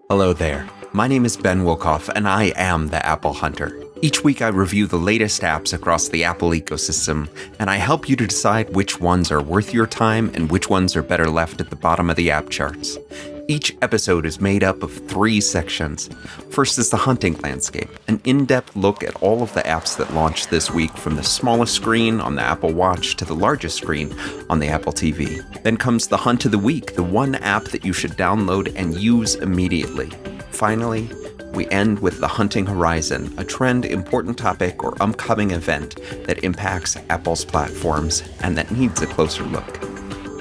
Hello there. My name is Ben Wilkoff, and I am the Apple Hunter. Each week I review the latest apps across the Apple ecosystem, and I help you to decide which ones are worth your time and which ones are better left at the bottom of the app charts. Each episode is made up of 3 sections. First is the hunting landscape, an in-depth look at all of the apps that launched this week, from the smallest screen on the Apple Watch to the largest screen on the Apple TV. Then comes the hunt of the week, the one app that you should download and use immediately. Finally, we end with the hunting horizon, a trend, important topic, or upcoming event that impacts Apple's platforms and that needs a closer look.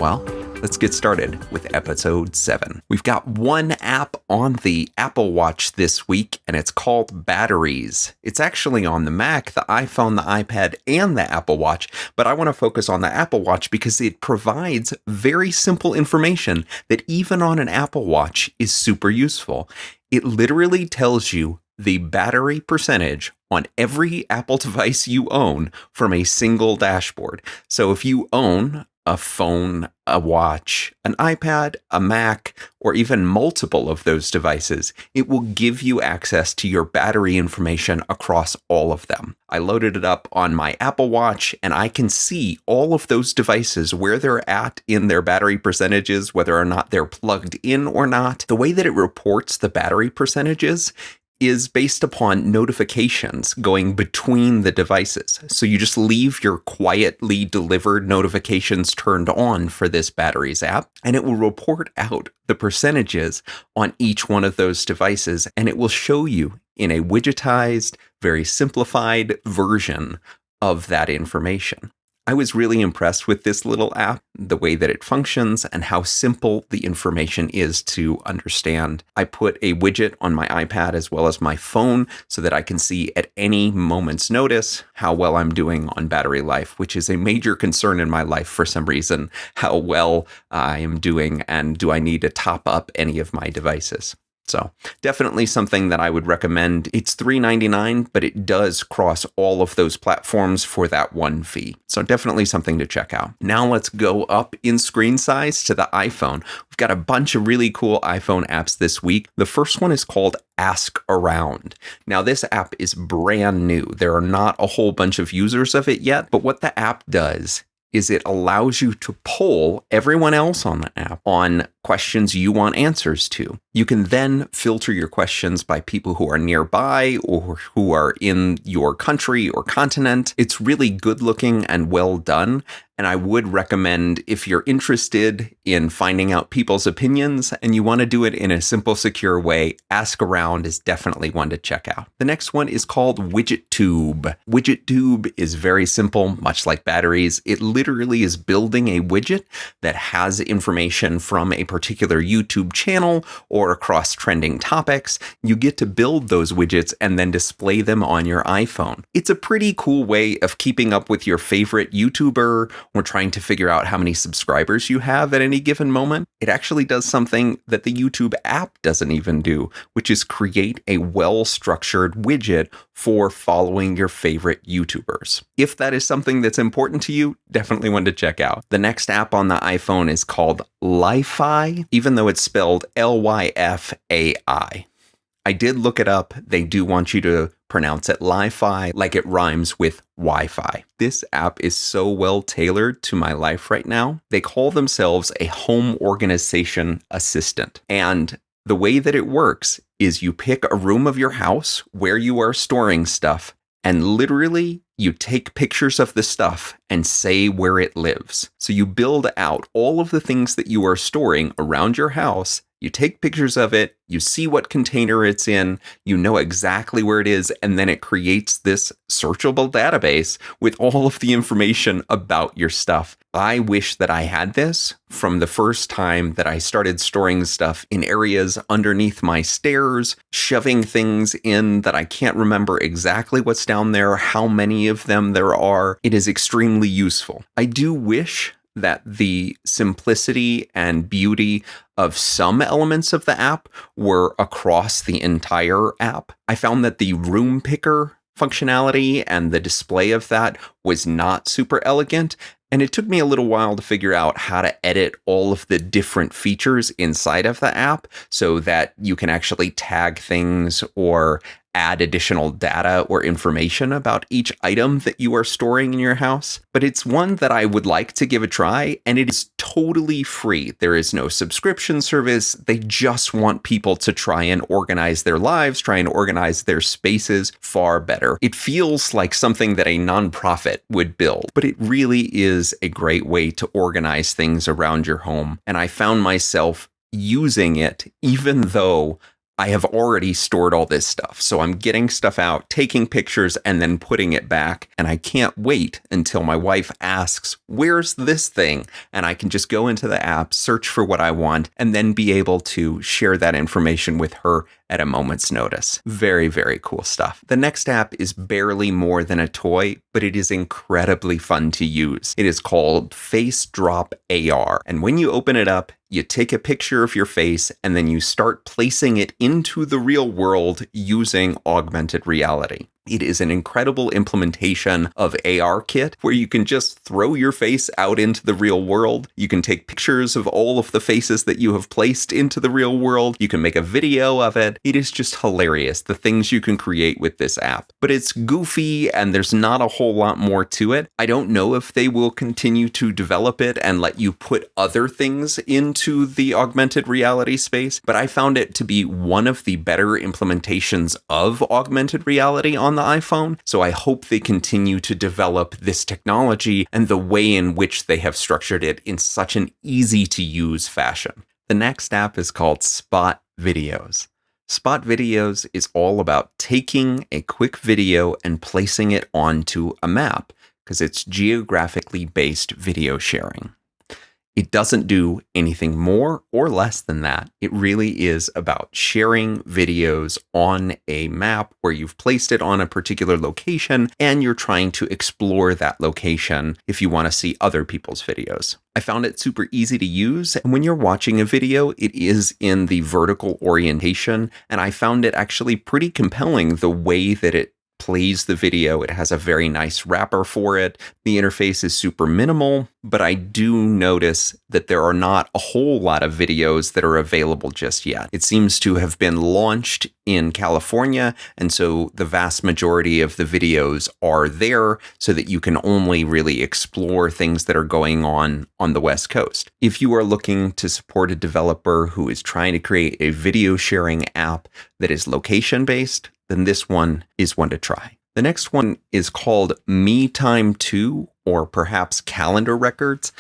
Well, let's get started with episode 7. We've got one app on the Apple Watch this week, and it's called Batteries. It's actually on the Mac, the iPhone, the iPad, and the Apple Watch, but I want to focus on the Apple Watch because it provides very simple information that even on an Apple Watch is super useful. It literally tells you the battery percentage on every Apple device you own from a single dashboard. So if you own a phone, a watch, an iPad, a Mac, or even multiple of those devices, it will give you access to your battery information across all of them. I loaded it up on my Apple Watch, and I can see all of those devices, where they're at in their battery percentages, whether or not they're plugged in or not. The way that it reports the battery percentages is based upon notifications going between the devices. So you just leave your quietly delivered notifications turned on for this Batteries app, and it will report out the percentages on each one of those devices, and it will show you in a widgetized, very simplified version of that information. I was really impressed with this little app, the way that it functions and how simple the information is to understand. I put a widget on my iPad as well as my phone so that I can see at any moment's notice how well I'm doing on battery life, which is a major concern in my life for some reason, how well I am doing and do I need to top up any of my devices. So definitely something that I would recommend. It's $3.99, but it does cross all of those platforms for that one fee. So definitely something to check out. Now let's go up in screen size to the iPhone. We've got a bunch of really cool iPhone apps this week. The first one is called AskAround. Now this app is brand new. There are not a whole bunch of users of it yet, but what the app does is it allows you to poll everyone else on the app on questions you want answers to. You can then filter your questions by people who are nearby or who are in your country or continent. It's really good looking and well done. And I would recommend, if you're interested in finding out people's opinions and you want to do it in a simple, secure way, AskAround is definitely one to check out. The next one is called WidgetTube. WidgetTube is very simple, much like Batteries. It literally is building a widget that has information from a particular YouTube channel or across trending topics. You get to build those widgets and then display them on your iPhone. It's a pretty cool way of keeping up with your favorite YouTuber or trying to figure out how many subscribers you have at any given moment. It actually does something that the YouTube app doesn't even do, which is create a well-structured widget for following your favorite YouTubers. If that is something that's important to you, definitely one to check out. The next app on the iPhone is called LyfAI, even though it's spelled LyfAI. I did look it up. They do want you to pronounce it Li-Fi, like it rhymes with Wi-Fi. This app is so well tailored to my life right now. They call themselves a home organization assistant. And the way that it works is you pick a room of your house where you are storing stuff, and literally you take pictures of the stuff and say where it lives. So you build out all of the things that you are storing around your house. You take pictures of it, you see what container it's in, you know exactly where it is, and then it creates this searchable database with all of the information about your stuff. I wish that I had this from the first time that I started storing stuff in areas underneath my stairs, shoving things in that I can't remember exactly what's down there, how many of them there are. It is extremely useful. I do wish that the simplicity and beauty of some elements of the app were across the entire app. I found that the room picker functionality and the display of that was not super elegant. And it took me a little while to figure out how to edit all of the different features inside of the app so that you can actually tag things or add additional data or information about each item that you are storing in your house. But it's one that I would like to give a try, and it is totally free. There is no subscription service. They just want people to try and organize their lives, try and organize their spaces far better. It feels like something that a nonprofit would build, but it really is a great way to organize things around your home. And I found myself using it even though I have already stored all this stuff. So I'm getting stuff out, taking pictures, and then putting it back. And I can't wait until my wife asks, "Where's this thing?" And I can just go into the app, search for what I want, and then be able to share that information with her at a moment's notice. Very, very cool stuff. The next app is barely more than a toy, but it is incredibly fun to use. It is called Face Drop AR. And when you open it up, you take a picture of your face and then you start placing it into the real world using augmented reality. It is an incredible implementation of ARKit where you can just throw your face out into the real world. You can take pictures of all of the faces that you have placed into the real world. You can make a video of it. It is just hilarious, the things you can create with this app. But it's goofy and there's not a whole lot more to it. I don't know if they will continue to develop it and let you put other things into the augmented reality space, but I found it to be one of the better implementations of augmented reality on the iPhone, so I hope they continue to develop this technology and the way in which they have structured it in such an easy-to-use fashion. The next app is called Spot Videos. Spot Videos is all about taking a quick video and placing it onto a map, because it's geographically based video sharing. It doesn't do anything more or less than that. It really is about sharing videos on a map where you've placed it on a particular location and you're trying to explore that location if you want to see other people's videos. I found it super easy to use, and when you're watching a video, it is in the vertical orientation, and I found it actually pretty compelling the way that it plays the video. It has a very nice wrapper for it. The interface is super minimal, but I do notice that there are not a whole lot of videos that are available just yet. It seems to have been launched in California, and so the vast majority of the videos are there so that you can only really explore things that are going on the West Coast. If you are looking to support a developer who is trying to create a video sharing app that is location-based, then this one is one to try. The next one is called Me Time 2, or perhaps Calendar Records.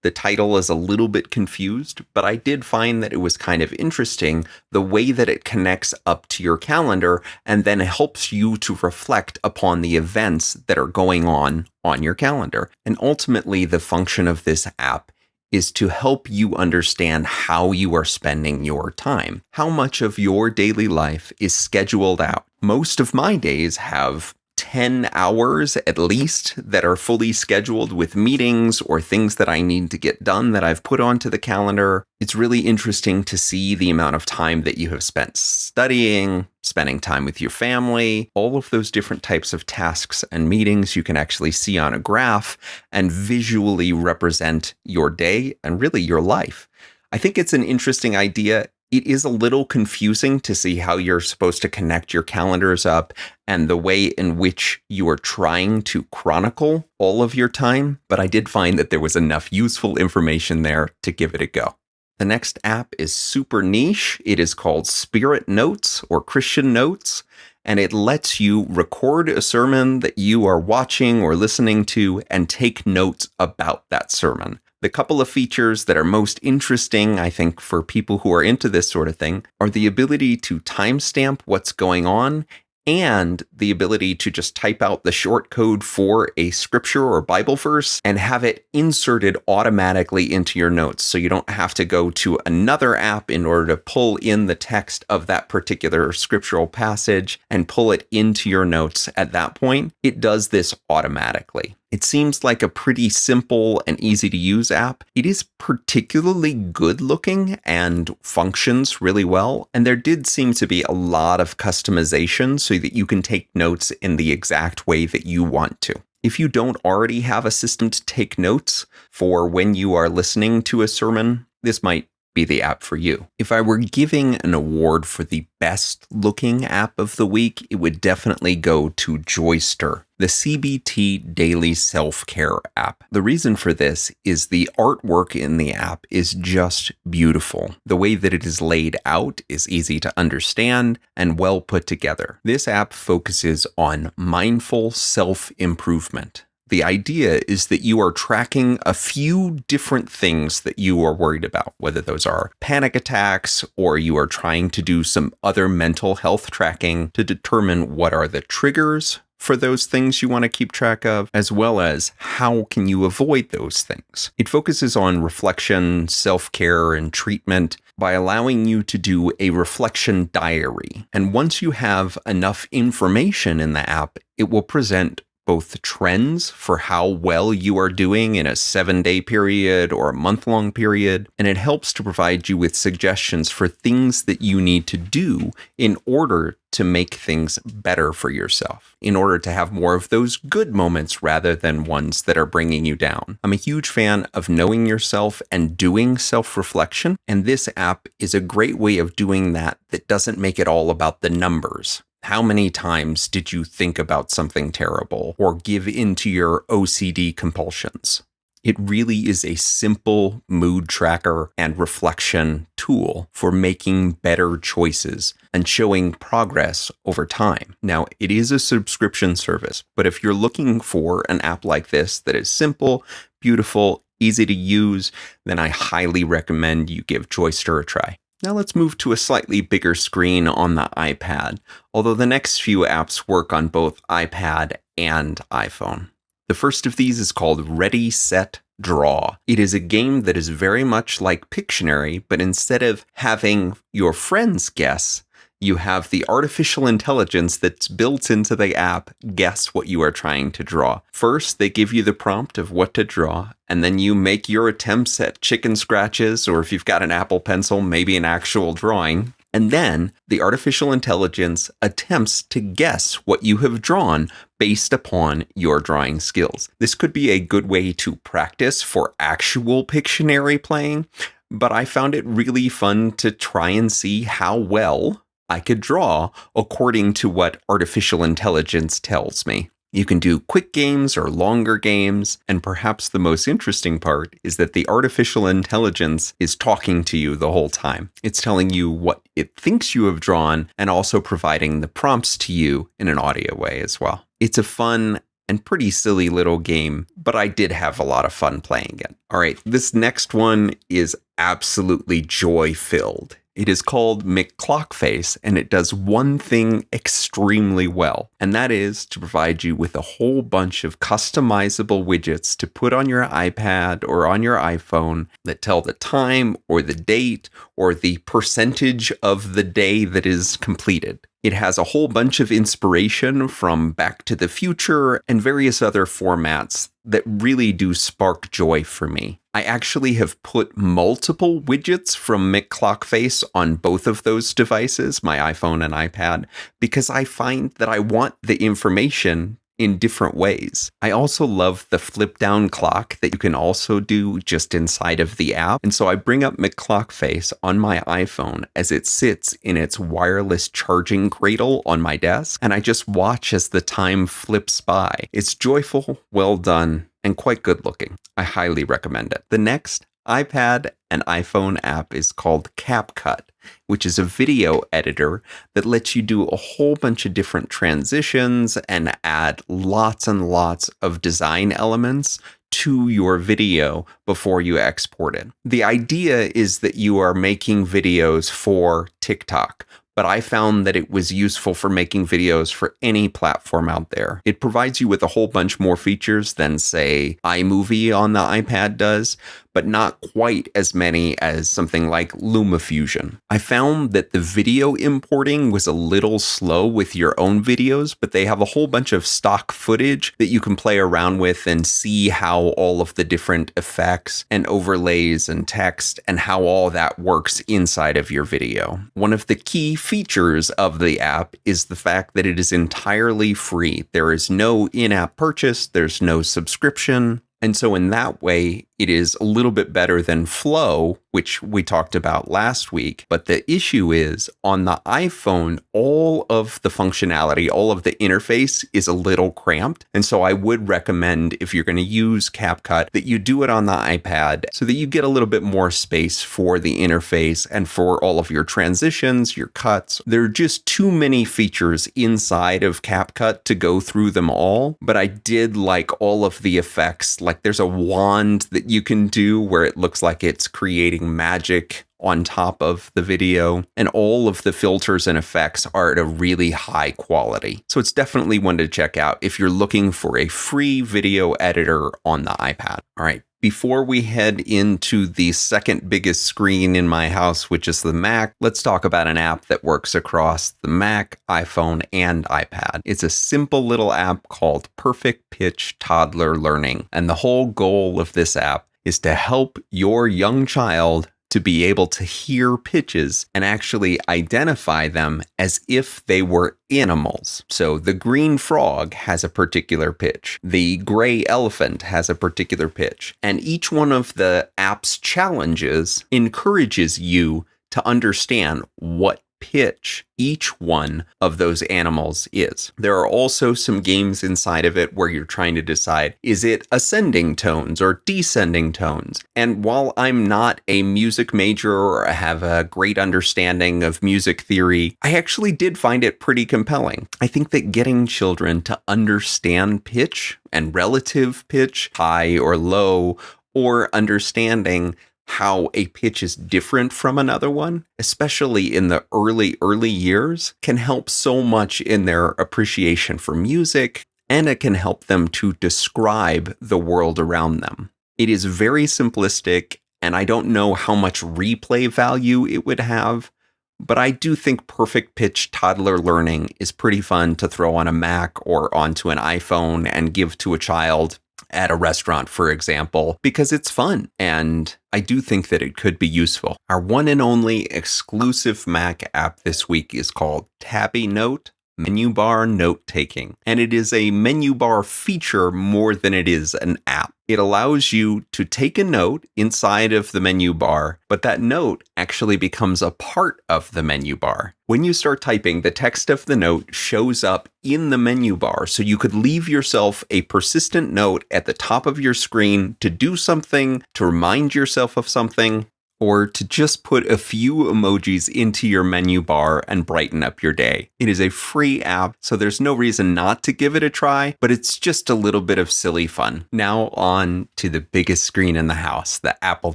The title is a little bit confused, but I did find that it was kind of interesting the way that it connects up to your calendar and then helps you to reflect upon the events that are going on your calendar. And ultimately, the function of this app is to help you understand how you are spending your time. How much of your daily life is scheduled out? Most of my days have 10 hours at least that are fully scheduled with meetings or things that I need to get done that I've put onto the calendar. It's really interesting to see the amount of time that you have spent studying, spending time with your family, all of those different types of tasks and meetings you can actually see on a graph and visually represent your day and really your life. I think it's an interesting idea. It is a little confusing to see how you're supposed to connect your calendars up and the way in which you are trying to chronicle all of your time, but I did find that there was enough useful information there to give it a go. The next app is super niche. It is called Spirit Notes or Christian Notes, and it lets you record a sermon that you are watching or listening to and take notes about that sermon. The couple of features that are most interesting, I think, for people who are into this sort of thing are the ability to timestamp what's going on and the ability to just type out the short code for a scripture or Bible verse and have it inserted automatically into your notes. So you don't have to go to another app in order to pull in the text of that particular scriptural passage and pull it into your notes at that point. It does this automatically. It seems like a pretty simple and easy to use app. It is particularly good looking and functions really well. And there did seem to be a lot of customization so that you can take notes in the exact way that you want to. If you don't already have a system to take notes for when you are listening to a sermon, this might be the app for you. If I were giving an award for the best looking app of the week, it would definitely go to Joyster, the CBT daily self-care app. The reason for this is the artwork in the app is just beautiful. The way that it is laid out is easy to understand and well put together. This app focuses on mindful self-improvement. The idea is that you are tracking a few different things that you are worried about, whether those are panic attacks or you are trying to do some other mental health tracking to determine what are the triggers for those things you want to keep track of, as well as how can you avoid those things. It focuses on reflection, self-care, and treatment by allowing you to do a reflection diary. And once you have enough information in the app, it will present both the trends for how well you are doing in a 7-day period or a month-long period, and it helps to provide you with suggestions for things that you need to do in order to make things better for yourself, in order to have more of those good moments rather than ones that are bringing you down. I'm a huge fan of knowing yourself and doing self-reflection, and this app is a great way of doing that doesn't make it all about the numbers. How many times did you think about something terrible or give into your OCD compulsions? It really is a simple mood tracker and reflection tool for making better choices and showing progress over time. Now, it is a subscription service, but if you're looking for an app like this that is simple, beautiful, easy to use, then I highly recommend you give Joyster a try. Now let's move to a slightly bigger screen on the iPad, although the next few apps work on both iPad and iPhone. The first of these is called Ready, Set, Draw. It is a game that is very much like Pictionary, but instead of having your friends guess, you have the artificial intelligence that's built into the app guess what you are trying to draw. First, they give you the prompt of what to draw, and then you make your attempts at chicken scratches, or if you've got an Apple Pencil, maybe an actual drawing. And then the artificial intelligence attempts to guess what you have drawn based upon your drawing skills. This could be a good way to practice for actual Pictionary playing, but I found it really fun to try and see how well I could draw according to what artificial intelligence tells me. You can do quick games or longer games, and perhaps the most interesting part is that the artificial intelligence is talking to you the whole time. It's telling you what it thinks you have drawn and also providing the prompts to you in an audio way as well. It's a fun and pretty silly little game, but I did have a lot of fun playing it. All right, this next one is absolutely joy-filled. It is called McClockface, and it does one thing extremely well, and that is to provide you with a whole bunch of customizable widgets to put on your iPad or on your iPhone that tell the time or the date or the percentage of the day that is completed. It has a whole bunch of inspiration from Back to the Future and various other formats that really do spark joy for me. I actually have put multiple widgets from McClockface on both of those devices, my iPhone and iPad, because I find that I want the information in different ways. I also love the flip down clock that you can also do just inside of the app. And so I bring up McClockface on my iPhone as it sits in its wireless charging cradle on my desk, and I just watch as the time flips by. It's joyful, well done, and quite good looking. I highly recommend it. The next iPad and iPhone app is called CapCut, which is a video editor that lets you do a whole bunch of different transitions and add lots and lots of design elements to your video before you export it. The idea is that you are making videos for TikTok, but I found that it was useful for making videos for any platform out there. It provides you with a whole bunch more features than, say, iMovie on the iPad does, but not quite as many as something like LumaFusion. I found that the video importing was a little slow with your own videos, but they have a whole bunch of stock footage that you can play around with and see how all of the different effects and overlays and text and how all that works inside of your video. One of the key features of the app is the fact that it is entirely free. There is no in-app purchase, there's no subscription. And so in that way, it is a little bit better than Flow, which we talked about last week. But the issue is on the iPhone, all of the functionality, all of the interface is a little cramped. And so I would recommend, if you're going to use CapCut, that you do it on the iPad so that you get a little bit more space for the interface and for all of your transitions, your cuts. There are just too many features inside of CapCut to go through them all. But I did like all of the effects. Like there's a wand that you can do where it looks like it's creating magic on top of the video, and all of the filters and effects are at a really high quality. So it's definitely one to check out if you're looking for a free video editor on the iPad. All right. Before we head into the second biggest screen in my house, which is the Mac, let's talk about an app that works across the Mac, iPhone, and iPad. It's a simple little app called Perfect Pitch Toddler Learning. And the whole goal of this app is to help your young child to be able to hear pitches and actually identify them as if they were animals. So the green frog has a particular pitch. The gray elephant has a particular pitch. And each one of the app's challenges encourages you to understand what pitch each one of those animals is. There are also some games inside of it where you're trying to decide, is it ascending tones or descending tones? And while I'm not a music major or have a great understanding of music theory, I actually did find it pretty compelling. I think that getting children to understand pitch and relative pitch, high or low, or understanding how a pitch is different from another one, especially in the early years, can help so much in their appreciation for music, and it can help them to describe the world around them. It is very simplistic, and I don't know how much replay value it would have, but I do think Perfect Pitch Toddler Learning is pretty fun to throw on a Mac or onto an iPhone and give to a child at a restaurant, for example, because it's fun, and I do think that it could be useful. Our one and only exclusive Mac app this week is called TabbyNote Menubar Note-Taking, and it is a menu bar feature more than it is an app. It allows you to take a note inside of the menu bar, but that note actually becomes a part of the menu bar. When you start typing, the text of the note shows up in the menu bar, so you could leave yourself a persistent note at the top of your screen to do something, to remind yourself of something, or to just put a few emojis into your menu bar and brighten up your day. It is a free app, so there's no reason not to give it a try, but it's just a little bit of silly fun. Now on to the biggest screen in the house, the Apple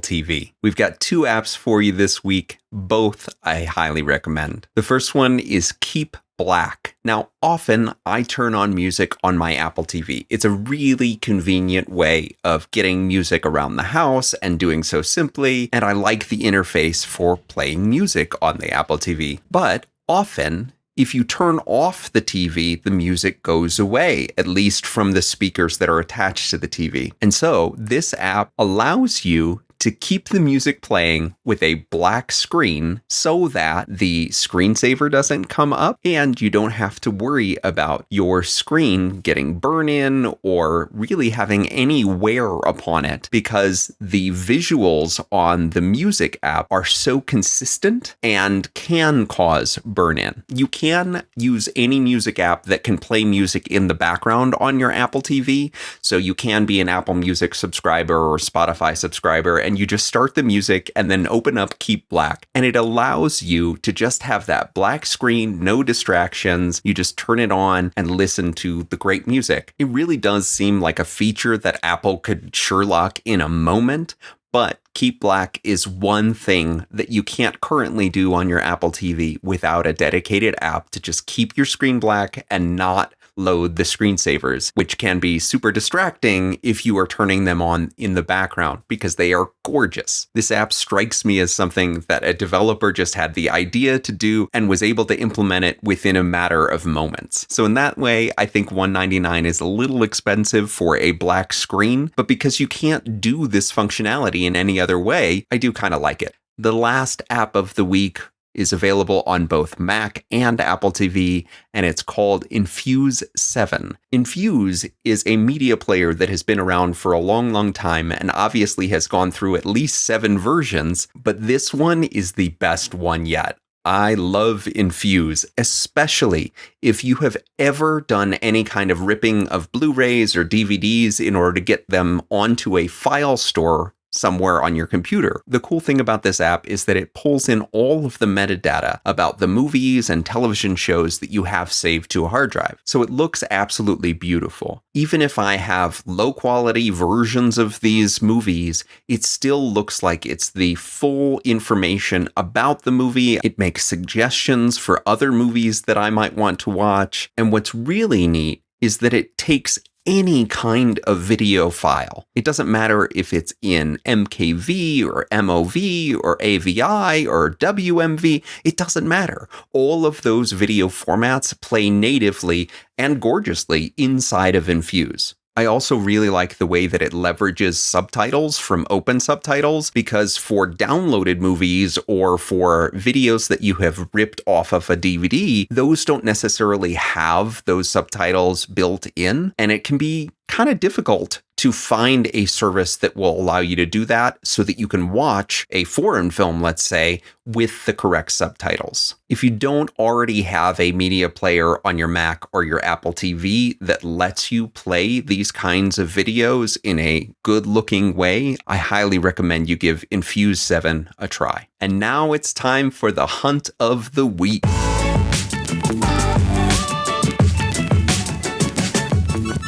TV. We've got two apps for you this week, both I highly recommend. The first one is Keep Black. Now, often I turn on music on my Apple TV. It's a really convenient way of getting music around the house and doing so simply, and I like the interface for playing music on the Apple TV. But often, if you turn off the TV, the music goes away, at least from the speakers that are attached to the TV. And so this app allows you to keep the music playing with a black screen so that the screensaver doesn't come up and you don't have to worry about your screen getting burn in or really having any wear upon it, because the visuals on the music app are so consistent and can cause burn in. You can use any music app that can play music in the background on your Apple TV. So you can be an Apple Music subscriber or Spotify subscriber, and you just start the music and then open up Keep Black. And it allows you to just have that black screen, no distractions. You just turn it on and listen to the great music. It really does seem like a feature that Apple could Sherlock in a moment, but Keep Black is one thing that you can't currently do on your Apple TV without a dedicated app to just keep your screen black and not load the screensavers, which can be super distracting if you are turning them on in the background because they are gorgeous. This app strikes me as something that a developer just had the idea to do and was able to implement it within a matter of moments. So in that way, I think $199 is a little expensive for a black screen, but because you can't do this functionality in any other way, I do kind of like it. The last app of the week is available on both Mac and Apple TV, and it's called Infuse 7. Infuse is a media player that has been around for a long, long time and obviously has gone through at least 7 versions, but this one is the best one yet. I love Infuse, especially if you have ever done any kind of ripping of Blu-rays or DVDs in order to get them onto a file store somewhere on your computer. The cool thing about this app is that it pulls in all of the metadata about the movies and television shows that you have saved to a hard drive. So it looks absolutely beautiful. Even if I have low quality versions of these movies, it still looks like it's the full information about the movie. It makes suggestions for other movies that I might want to watch. And what's really neat is that it takes any kind of video file. It doesn't matter if it's in MKV or MOV or AVI or WMV. It doesn't matter. All of those video formats play natively and gorgeously inside of Infuse. I also really like the way that it leverages subtitles from Open Subtitles, because for downloaded movies or for videos that you have ripped off of a DVD, those don't necessarily have those subtitles built in, and it can be kind of difficult to find a service that will allow you to do that so that you can watch a foreign film, let's say, with the correct subtitles. If you don't already have a media player on your Mac or your Apple TV that lets you play these kinds of videos in a good-looking way, I highly recommend you give Infuse 7 a try. And now it's time for the hunt of the week.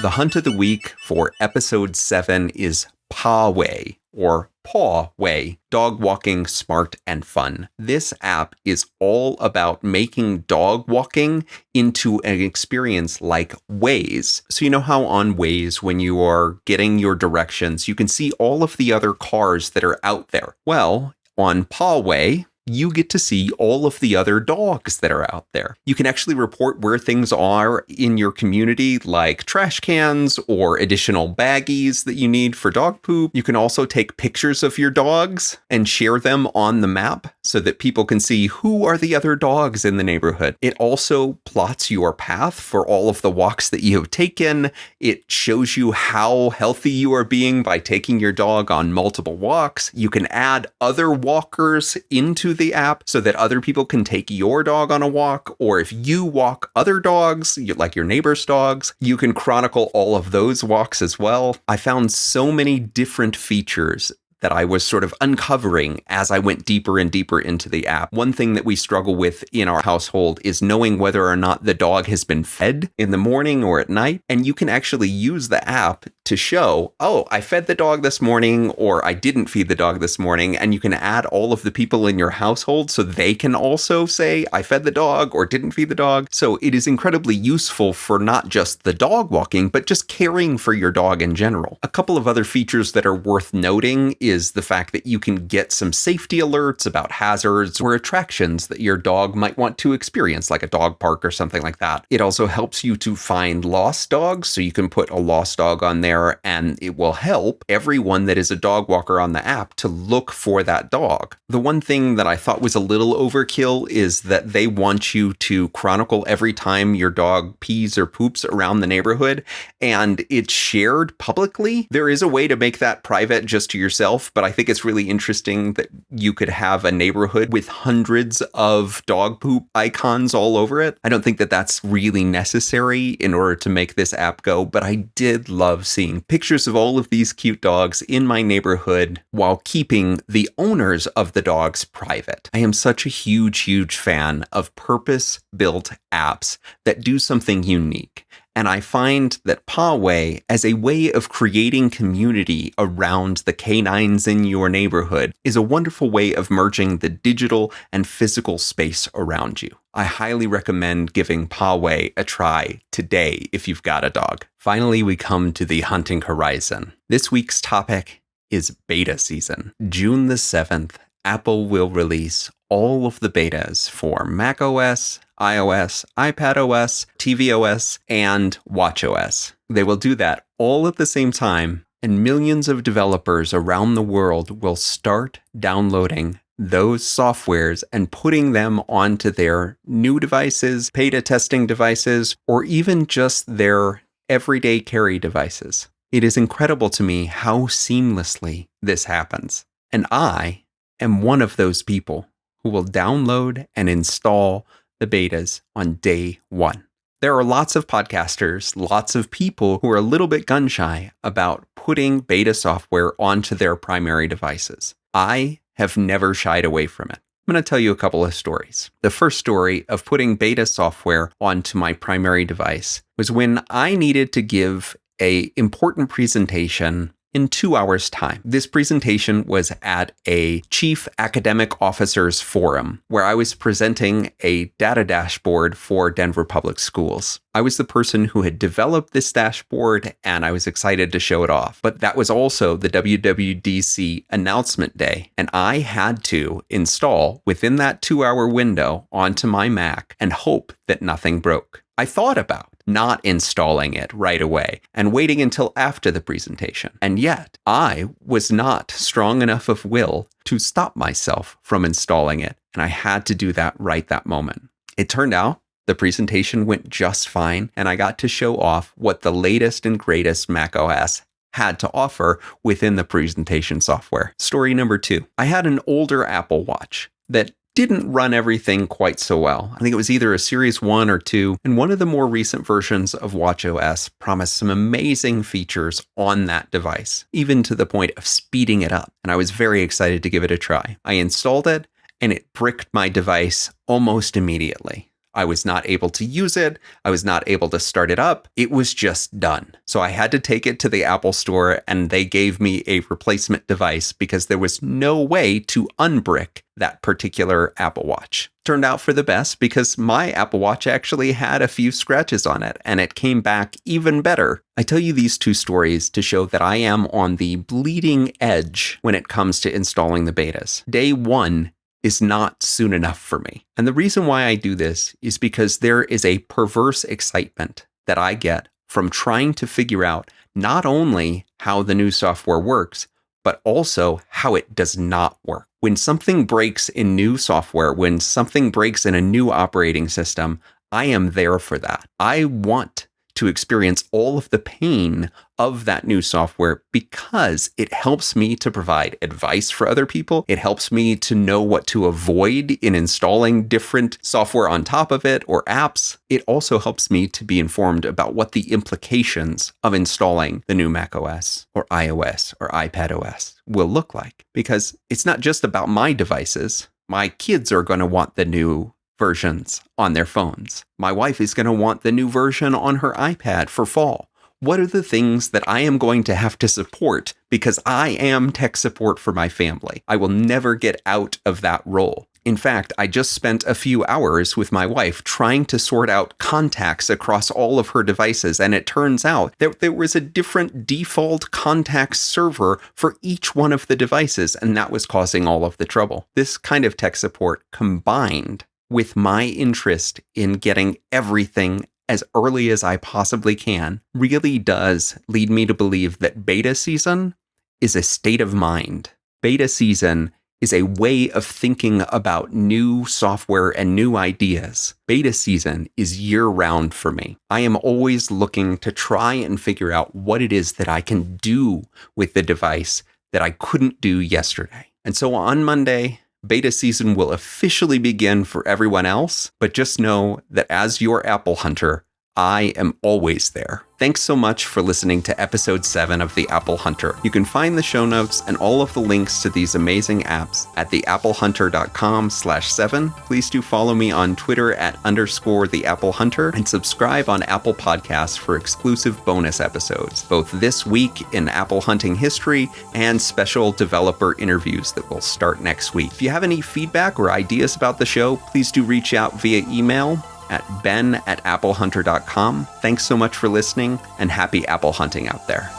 The hunt of the week for episode 7 is Paway, or Paway, dog walking smart and fun. This app is all about making dog walking into an experience like Waze. So you know how on Waze, when you are getting your directions, you can see all of the other cars that are out there. Well, on Paway, you get to see all of the other dogs that are out there. You can actually report where things are in your community, like trash cans or additional baggies that you need for dog poop. You can also take pictures of your dogs and share them on the map so that people can see who are the other dogs in the neighborhood. It also plots your path for all of the walks that you have taken. It shows you how healthy you are being by taking your dog on multiple walks. You can add other walkers into the app so that other people can take your dog on a walk, or if you walk other dogs, like your neighbor's dogs, you can chronicle all of those walks as well. I found so many different features that I was sort of uncovering as I went deeper and deeper into the app. One thing that we struggle with in our household is knowing whether or not the dog has been fed in the morning or at night. And you can actually use the app to show, oh, I fed the dog this morning, or I didn't feed the dog this morning. And you can add all of the people in your household so they can also say, I fed the dog or didn't feed the dog. So it is incredibly useful for not just the dog walking, but just caring for your dog in general. A couple of other features that are worth noting is the fact that you can get some safety alerts about hazards or attractions that your dog might want to experience, like a dog park or something like that. It also helps you to find lost dogs, so you can put a lost dog on there, and it will help everyone that is a dog walker on the app to look for that dog. The one thing that I thought was a little overkill is that they want you to chronicle every time your dog pees or poops around the neighborhood, and it's shared publicly. There is a way to make that private just to yourself, but I think it's really interesting that you could have a neighborhood with hundreds of dog poop icons all over it. I don't think that that's really necessary in order to make this app go, but I did love seeing pictures of all of these cute dogs in my neighborhood while keeping the owners of the dogs private. I am such a huge, huge fan of purpose-built apps that do something unique. And I find that Paway, as a way of creating community around the canines in your neighborhood, is a wonderful way of merging the digital and physical space around you. I highly recommend giving Paway a try today if you've got a dog. Finally, we come to the hunting horizon. This week's topic is beta season. June the 7th, Apple will release all of the betas for macOS, iOS, iPadOS, tvOS, and watchOS. They will do that all at the same time, and millions of developers around the world will start downloading those softwares and putting them onto their new devices, beta testing devices, or even just their everyday carry devices. It is incredible to me how seamlessly this happens. And I am one of those people who will download and install the betas on day one. There are lots of podcasters, lots of people who are a little bit gun-shy about putting beta software onto their primary devices. I have never shied away from it. I'm going to tell you a couple of stories. The first story of putting beta software onto my primary device was when I needed to give an important presentation in 2 hours' time. This presentation was at a Chief Academic Officers Forum, where I was presenting a data dashboard for Denver Public Schools. I was the person who had developed this dashboard, and I was excited to show it off. But that was also the WWDC announcement day, and I had to install within that 2-hour window onto my Mac and hope that nothing broke. I thought about not installing it right away and waiting until after the presentation. And yet, I was not strong enough of will to stop myself from installing it, and I had to do that right that moment. It turned out the presentation went just fine, and I got to show off what the latest and greatest macOS had to offer within the presentation software. Story number 2. I had an older Apple Watch that didn't run everything quite so well. I think it was either a Series 1 or 2, and one of the more recent versions of watchOS promised some amazing features on that device, even to the point of speeding it up, and I was very excited to give it a try. I installed it, and it bricked my device almost immediately. I was not able to use it. I was not able to start it up. It was just done. So I had to take it to the Apple Store, and they gave me a replacement device because there was no way to unbrick that particular Apple Watch. Turned out for the best because my Apple Watch actually had a few scratches on it, and it came back even better. I tell you these 2 stories to show that I am on the bleeding edge when it comes to installing the betas. Day 1 is not soon enough for me. And the reason why I do this is because there is a perverse excitement that I get from trying to figure out not only how the new software works, but also how it does not work. When something breaks in new software, when something breaks in a new operating system, I am there for that. I want to experience all of the pain of that new software because it helps me to provide advice for other people. It helps me to know what to avoid in installing different software on top of it or apps. It also helps me to be informed about what the implications of installing the new macOS or iOS or iPadOS will look like, because it's not just about my devices. My kids are going to want the new versions on their phones. My wife is going to want the new version on her iPad for fall. What are the things that I am going to have to support because I am tech support for my family? I will never get out of that role. In fact, I just spent a few hours with my wife trying to sort out contacts across all of her devices, and it turns out that there was a different default contacts server for each one of the devices, and that was causing all of the trouble. This kind of tech support combined with my interest in getting everything as early as I possibly can really does lead me to believe that beta season is a state of mind. Beta season is a way of thinking about new software and new ideas. Beta season is year-round for me. I am always looking to try and figure out what it is that I can do with the device that I couldn't do yesterday. And so on Monday, beta season will officially begin for everyone else, but just know that as your Apple hunter, I am always there. Thanks so much for listening to episode 7 of The Apple Hunter. You can find the show notes and all of the links to these amazing apps at theapplehunter.com/7. Please do follow me on Twitter at _theapplehunter and subscribe on Apple Podcasts for exclusive bonus episodes, both this week in Apple hunting history and special developer interviews that will start next week. If you have any feedback or ideas about the show, please do reach out via email at ben@applehunter.com. Thanks so much for listening, and happy apple hunting out there.